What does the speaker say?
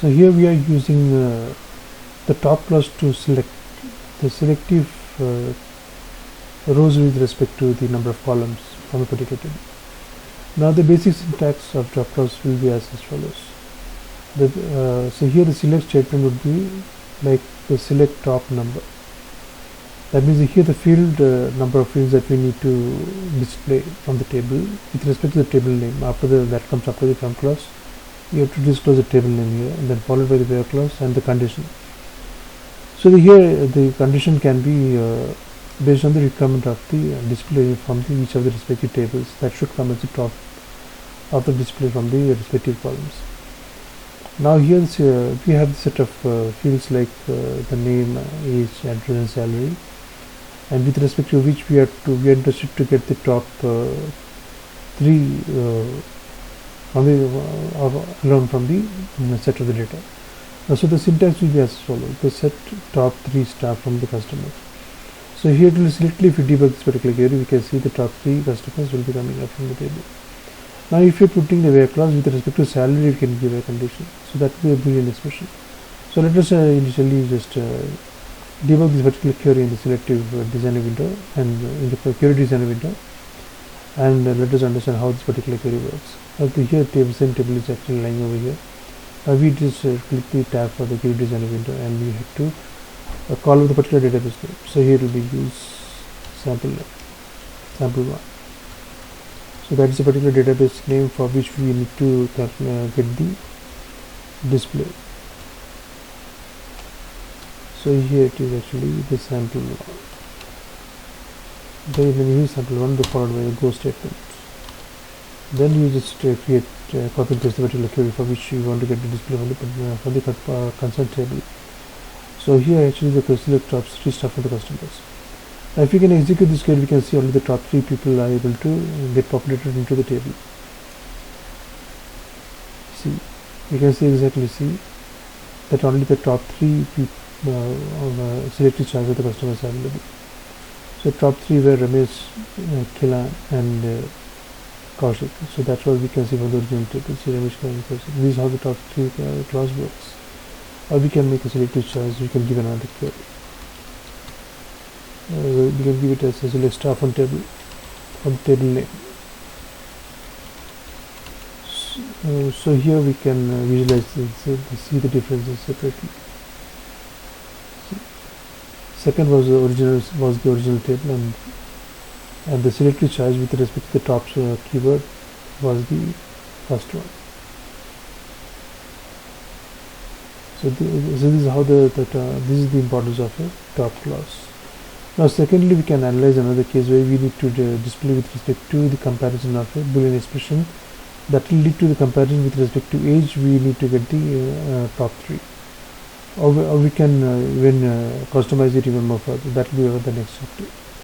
So here we are using the top clause to select the selective rows with respect to the number of columns from a particular table. Now the basic syntax of top clause will be as follows. So here the select statement would be like the select top number. That means here the field number of fields that we need to display from the table with respect to the table name. After that comes after the from clause. You have to disclose the table name here, and then followed by the where clause and the condition. So here the condition can be based on the requirement of the display from each of the respective tables. That should come at the top of the display from the respective columns. Now here we have the set of fields like the name, age, address, and salary, and with respect to which we are interested to get the top three alone from the set of the data. So the syntax will be as follows: the set top 3 star from the customer. So here it will selectly, if you debug this particular query, we can see the top 3 customers will be coming up from the table. Now if you are putting the where clause with respect to salary, it can give a condition. So that will be a Boolean expression. So let us initially just debug this particular query in the selective designer window and in the query designer window, and let us understand how this particular query works. Here same table is actually lying over here. We just click the tab for the query designer window, and we have to call out the particular database name. So here it will be use sample 1. So that is a particular database name for which we need to get the display. So here it is actually the sample 1. Then when you use sample 1, followed by a go statement. Then you just create copy and paste the particular query for which you want to get the display from the concerned table. So here actually the select top 3 stuff for the customers. Now if you can execute this query, we can see only the top 3 people are able to get populated into the table. See, you can exactly see that only the top 3 selected choice of the customers are available. So top 3 were Ramesh, Kila, and Kaushik. So that's what we can see from the original table. See Ramesh, Kila, and Kaushik. This is how the top 3 clause works. Or we can make a selective choice. We can give another query. We can give it as a select star from table table name. So here we can visualize see the differences separately. Second was the original table, and the selective choice with respect to the top keyword was the first one. So this is how this is the importance of a top clause. Now secondly, we can analyze another case where we need to display with respect to the comparison of a Boolean expression that will lead to the comparison with respect to age. We need to get the top 3, or we can even customize it even more further. That will be the next chapter.